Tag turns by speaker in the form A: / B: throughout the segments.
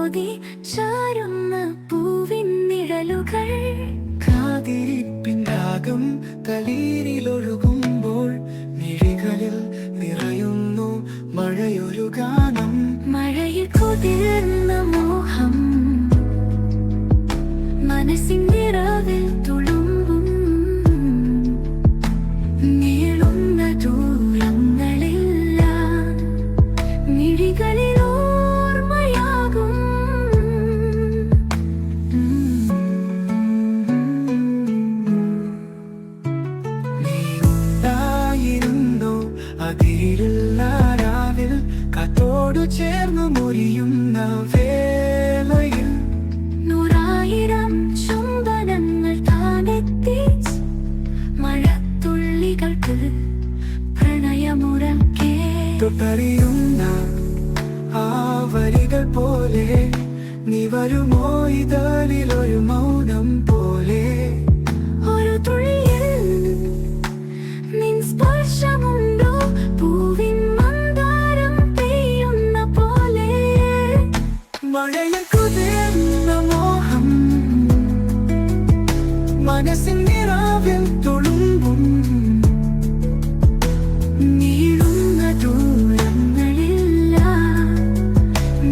A: കൊതി ചാരുന്ന പൂവിൻ നിഴലുകൾ.
B: കാതിരിപ്പിൻ രാഗം തലീരിലൊഴുകുമ്പോൾ മിഴികളിൽ നിറയുന്നു മഴയൊരു ഗാനം.
A: മഴയിൽ കുതിർന്ന മോഹം മനസ്സിൻ നിറവിൽ തുളുമ്പും. നീളുന്ന ദൂരങ്ങളെല്ലാം മിഴികളിൽ ഓർമ്മയാകും.
B: നീ ഉണ്ടായിരുന്നു അതിരിലുള്ള രാവിൽ, കാറ്റോടു ചേർന്നു മുറിയുന്ന വേളയിൽ.
A: നൂറായിരം ചുംബനങ്ങൾ താനെത്തിച്ച് മഴത്തുള്ളികൾക്ക് പ്രണയമുറക്കെ.
B: തൊട്ടറിയുന്ന ആ വരികൾ പോലെ നീ വരുമോ ഇതളിലൊരു മൗനം പോലെ.
A: ഒരു തുള്ളിയിൽ നിൻ സ്പർശമുണ്ടോ പൂവിൻ മന്ദാരം പെയ്യുന്ന പോലെ.
B: മഴയിൽ കുതിർന്ന മോഹം മനസ്സിൻ നിറവിൽ തുളുമ്പും.
A: നീളുന്ന ദൂരങ്ങളെല്ലാം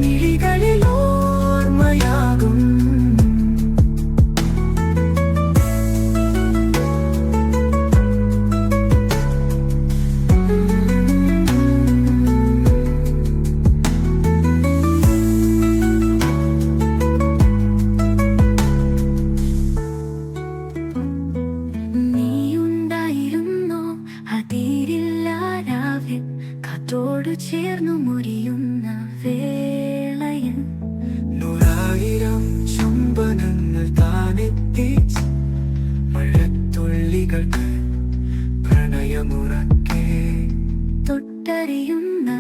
A: മിഴികളിൽ ഓർമ്മയാകും. നീയുണ്ടായിരുന്നോ അതിരില്ല രാവിൽ, കാറ്റോടു ചേർന്നു മുറിയുന്ന വേളയിൽ.
B: നൂറായിരം ചുംബനങ്ങൾ താനെത്തിച്ച് മഴത്തുള്ളികൾക്ക് പ്രണയമുറക്കെ.
A: തൊട്ടറിയുന്ന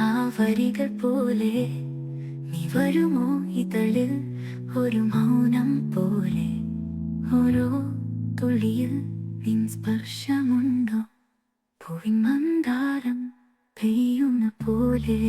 A: ആ വരികൾ പോലെ നീ വരുമോ ഇതളിൽ ഒരു മൗനം പോലെ. ഓരോ തുള്ളിയിൽ നിൻ സ്പർശമുണ്ടോ പൂവിൻ മന്ദാരം പെയ്യുന്ന പോലെ.